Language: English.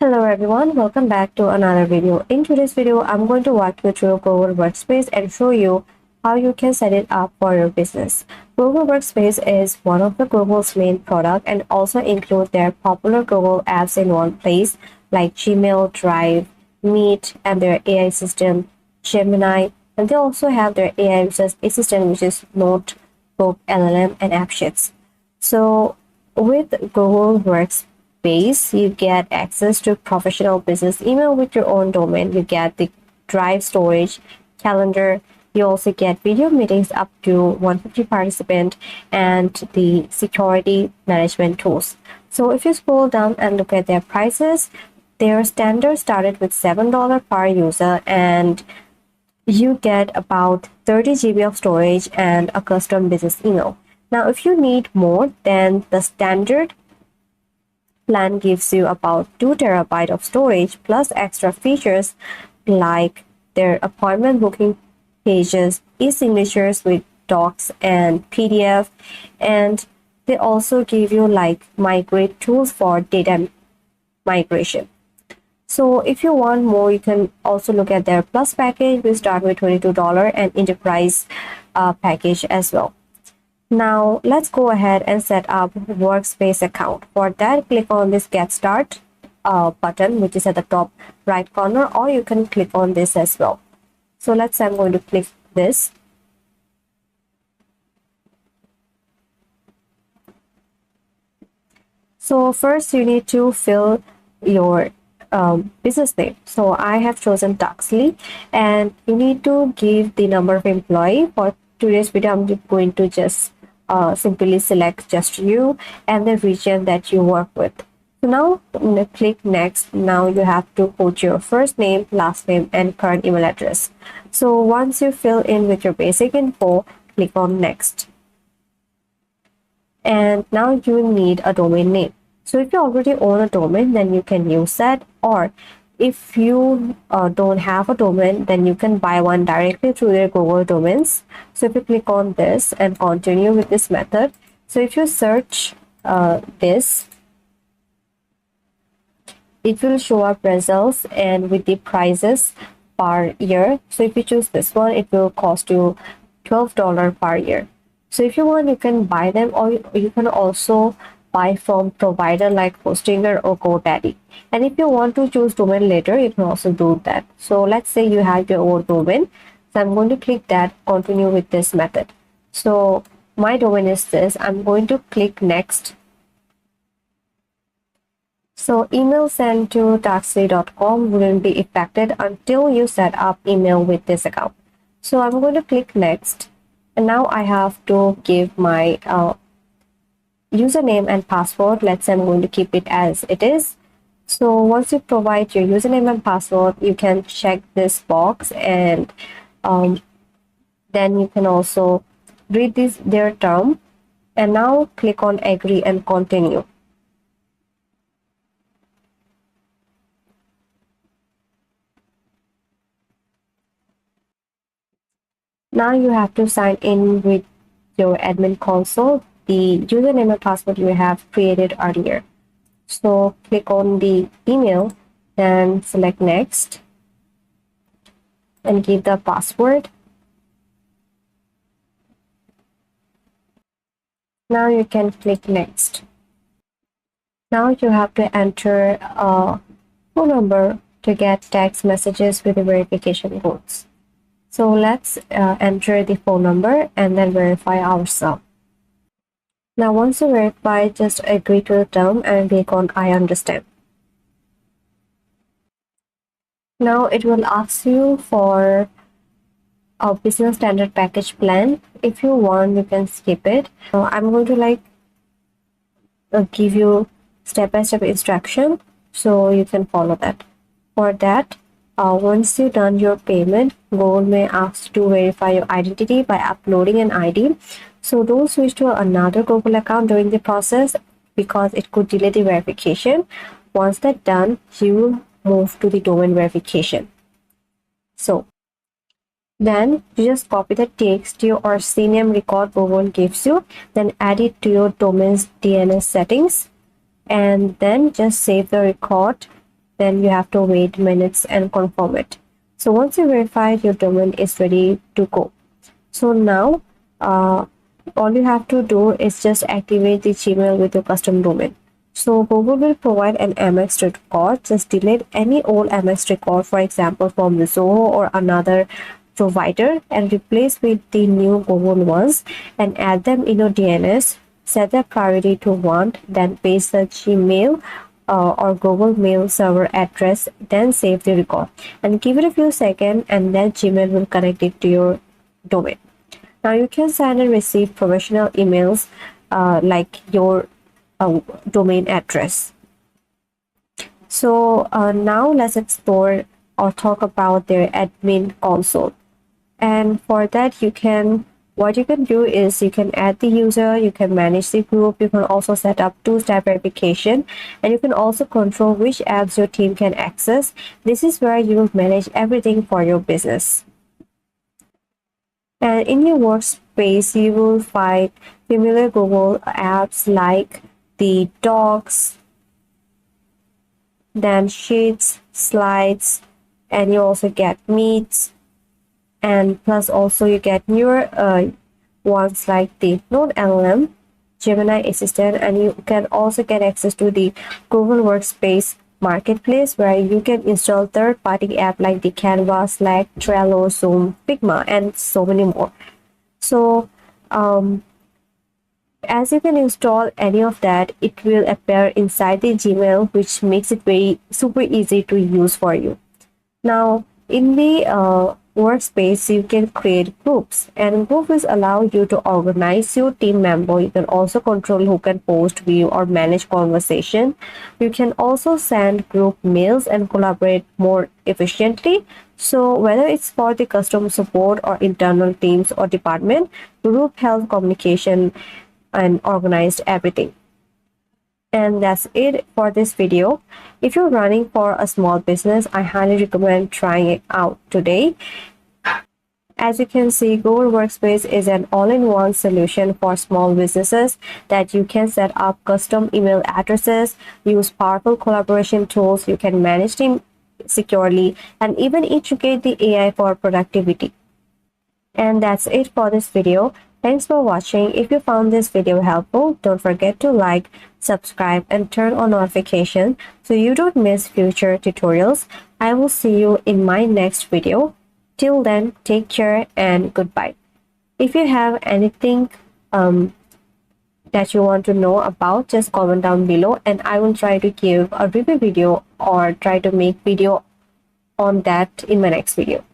Hello everyone, welcome back to another video. In today's video, I'm going to walk you through Google Workspace and show you how you can set it up for your business. Google Workspace is one of the Google's main product and also include their popular Google apps in one place like Gmail, Drive, Meet, and their AI system, Gemini, and they also have their AI assistant which is Notebook, LLM, and AppSheets. So with Google Workspace, you get access to professional business email with your own domain. You get the drive storage, calendar. You also get video meetings up to 150 participants and the security management tools. So if you scroll down and look at their prices, their standard started with $7 per user and you get about 30 GB of storage and a custom business email. Now, if you need more, then the standard plan gives you about 2 terabyte of storage plus extra features like their appointment booking pages, e-signatures with docs and PDF, and they also give you like migrate tools for data migration. So if you want more, you can also look at their plus package. We start with $22 and enterprise package as well. Now let's go ahead and set up Workspace account. For that, click on this Get Start button, which is at the top right corner, or you can click on this as well. So let's say I'm going to click this. So first you need to fill your business name. So I have chosen Tuxley, and you need to give the number of employee. For today's video, I'm going to just simply select just you and the region that you work with. So now click next. Now you have to put your first name, last name, and current email address. So once you fill in with your basic info, click on next. And now you need a domain name. So if you already own a domain, then you can use that, or if you don't have a domain, then you can buy one directly through their Google domains. So if you click on this and continue with this method, so if you search this, it will show up results and with the prices per year. So if you choose this one, it will cost you $12 per year. So if you want, you can buy them, or you can also buy from provider like Hostinger or GoDaddy. And if you want to choose domain later, you can also do that. So let's say you have your own domain. So I'm going to click that, continue with this method. So my domain is this. I'm going to click next. So email sent to taxi.com wouldn't be affected until you set up email with this account. So I'm going to click next. And now I have to give my username and password. Let's say I'm going to keep it as it is. So once you provide your username and password, you can check this box, and then you can also read their term, and now click on agree and continue. Now you have to sign in with your admin console, the username and password you have created earlier. So click on the email and select next and give the password. Now you can click next. Now you have to enter a phone number to get text messages with the verification codes. So let's enter the phone number and then verify ourselves. Now once you verify, just agree to the term and click on I understand. Now it will ask you for a business standard package plan. If you want, you can skip it. So I'm going to give you step-by-step instruction so you can follow that. For that, once you've done your payment, Google may ask to verify your identity by uploading an ID. So don't switch to another Google account during the process because it could delay the verification. Once that's done, you will move to the domain verification. So then you just copy the text or CNAME record Google gives you, then add it to your domain's DNS settings, and then just save the record then you have to wait minutes and confirm it. So once you verify, your domain is ready to go. So now all you have to do is just activate the Gmail with your custom domain. So Google will provide an MX record. Just delete any old MX record, for example, from the Zoho or another provider, and replace with the new Google ones and add them in your DNS. Set the priority to 1, then paste the Gmail or Google Mail server address, then save the record and give it a few seconds, and then Gmail will connect it to your domain. Now you can send and receive professional emails like your domain address. So now let's explore or talk about their admin console. And for that, what you can do is you can add the user, you can manage the group, you can also set up two-step verification, and you can also control which apps your team can access. This is where you will manage everything for your business. And in your workspace, you will find familiar Google apps like the Docs, then Sheets, Slides, and you also get Meets, and plus also you get newer ones like the Node LLM, Gemini Assistant, and you can also get access to the Google Workspace marketplace, where you can install third-party apps like the Canva, Slack, Trello, Zoom, Figma, and so many more. So as you can install any of that, it will appear inside the Gmail, which makes it very super easy to use for you. Now in the workspace, you can create groups, and groups allow you to organize your team member. You can also control who can post, view, or manage conversation. You can also send group mails and collaborate more efficiently. So whether it's for the customer support or internal teams or department, group help communication and organized everything. And that's it for this video. If you're running for a small business, I highly recommend trying it out today. As you can see, Google Workspace is an all-in-one solution for small businesses that you can set up custom email addresses, use powerful collaboration tools, you can manage them securely, and even integrate the AI for productivity. And that's it for this video. Thanks for watching. If you found this video helpful, don't forget to like, subscribe, and turn on notifications so you don't miss future tutorials. I will see you in my next video. Till then, take care and goodbye. If you have anything that you want to know about, just comment down below and I will try to give a review video or try to make video on that in my next video.